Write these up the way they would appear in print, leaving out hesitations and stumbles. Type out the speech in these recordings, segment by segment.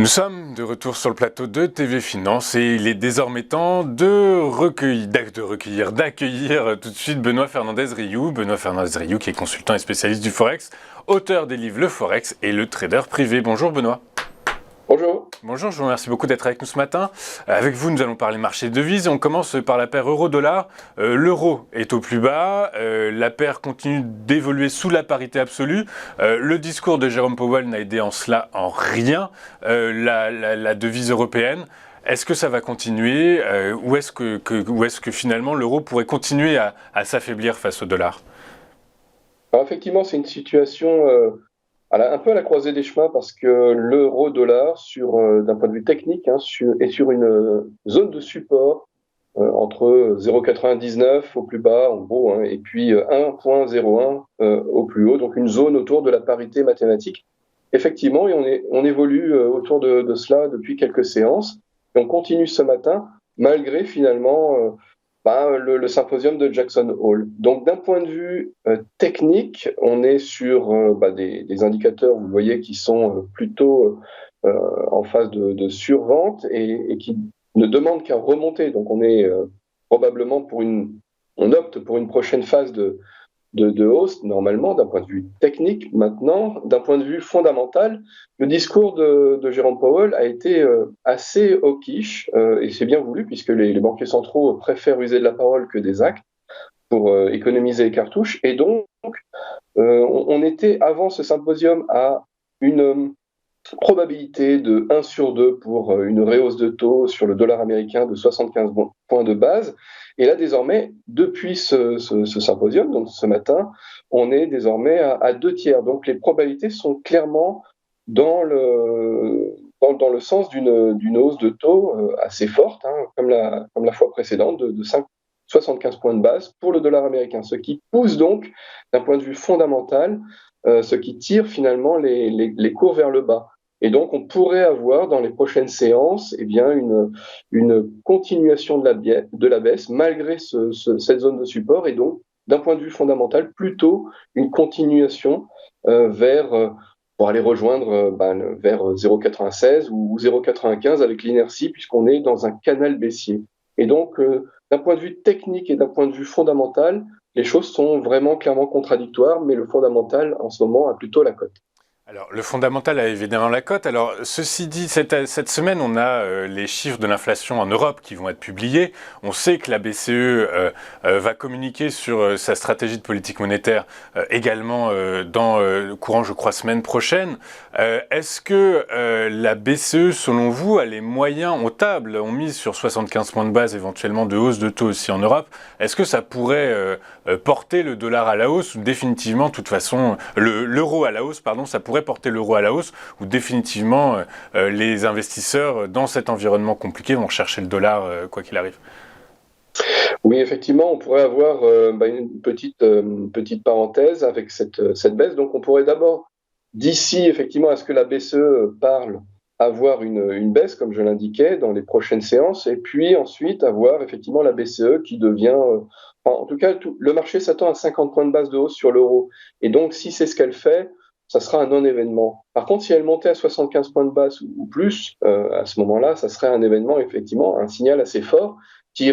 sommes de retour sur le plateau de TV Finance et il est désormais temps d'accueillir tout de suite Benoît Fernandez-Riou. Benoît Fernandez-Riou qui est consultant et spécialiste du Forex, auteur des livres Le Forex et Le Trader Privé. Bonjour Benoît. Bonjour. Bonjour, je vous remercie beaucoup d'être avec nous ce matin. Avec vous, nous allons parler marché de devises. On commence par la paire euro-dollar. L'euro est au plus bas. La paire continue d'évoluer sous la parité absolue. Le discours de Jérôme Powell n'a aidé en cela en rien la devise européenne. Est-ce que ça va continuer ou est-ce que finalement l'euro pourrait continuer à s'affaiblir face au dollar? Alors effectivement, c'est une situation un peu à la croisée des chemins parce que l'euro-dollar, d'un point de vue technique, est sur une zone de support entre 0,99 au plus bas, en gros, et puis 1,01 au plus haut, donc une zone autour de la parité mathématique. Effectivement, et on évolue autour de cela depuis quelques séances, et on continue ce matin, malgré finalement le symposium de Jackson Hole. Donc d'un point de vue technique, on est sur des indicateurs, vous voyez, qui sont plutôt en phase de survente et qui ne demandent qu'à remonter. Donc on est probablement on opte pour une prochaine phase de hausse, normalement, d'un point de vue technique. Maintenant, d'un point de vue fondamental, le discours de Jérôme Powell a été assez hawkish, et c'est bien voulu, puisque les banquiers centraux préfèrent user de la parole que des actes pour économiser les cartouches. Et donc, on était, avant ce symposium, à une probabilité de 1 sur 2 pour une rehausse de taux sur le dollar américain de 75 points de base. Et là, désormais, depuis ce symposium, donc ce matin, on est désormais à 2 tiers. Donc les probabilités sont clairement dans le sens d'une hausse de taux assez forte, comme la fois précédente, de 75 points de base pour le dollar américain. Ce qui pousse donc, d'un point de vue fondamental, ce qui tire finalement les cours vers le bas. Et donc, on pourrait avoir dans les prochaines séances une continuation de la baisse malgré cette zone de support. Et donc, d'un point de vue fondamental, plutôt une continuation pour aller rejoindre vers 0,96 ou 0,95 avec l'inertie, puisqu'on est dans un canal baissier. Et donc, d'un point de vue technique et d'un point de vue fondamental, les choses sont vraiment clairement contradictoires, mais le fondamental, en ce moment, a plutôt la cote. Alors, le fondamental a évidemment la cote. Alors, ceci dit, cette semaine, on a les chiffres de l'inflation en Europe qui vont être publiés. On sait que la BCE va communiquer sur sa stratégie de politique monétaire également dans le courant, je crois, semaine prochaine. Est-ce que la BCE, selon vous, a les moyens, on mise sur 75 points de base éventuellement de hausse de taux aussi en Europe. Est-ce que ça pourrait porter le dollar à la hausse ou définitivement, de toute façon, l'euro à la hausse, pardon, ça pourrait porter l'euro à la hausse ou définitivement les investisseurs dans cet environnement compliqué vont chercher le dollar quoi qu'il arrive? Oui, effectivement, on pourrait avoir une petite parenthèse avec cette baisse. Donc, on pourrait d'abord, d'ici effectivement à ce que la BCE parle, avoir une baisse, comme je l'indiquais, dans les prochaines séances, et puis ensuite avoir effectivement la BCE qui devient, en tout cas, le marché s'attend à 50 points de base de hausse sur l'euro. Et donc, si c'est ce qu'elle fait, ça sera un non-événement. Par contre, si elle montait à 75 points de base ou plus, à ce moment-là, ça serait un événement, effectivement, un signal assez fort qui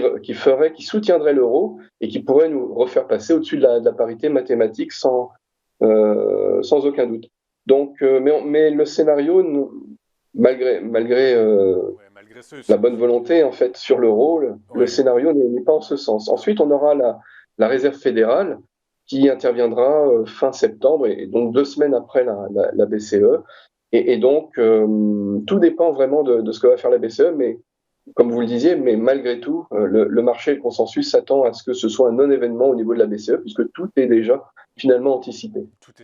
soutiendrait l'euro et qui pourrait nous refaire passer au-dessus de la parité mathématique sans aucun doute. Donc, mais le scénario, malgré la bonne volonté en fait sur l'euro, le scénario n'est pas en ce sens. Ensuite, on aura la Réserve fédérale qui interviendra fin septembre et donc 2 semaines après la BCE. Et donc, tout dépend vraiment de ce que va faire la BCE, mais comme vous le disiez, mais malgré tout, le marché et le consensus s'attend à ce que ce soit un non-événement au niveau de la BCE, puisque tout est déjà finalement anticipé. Tout est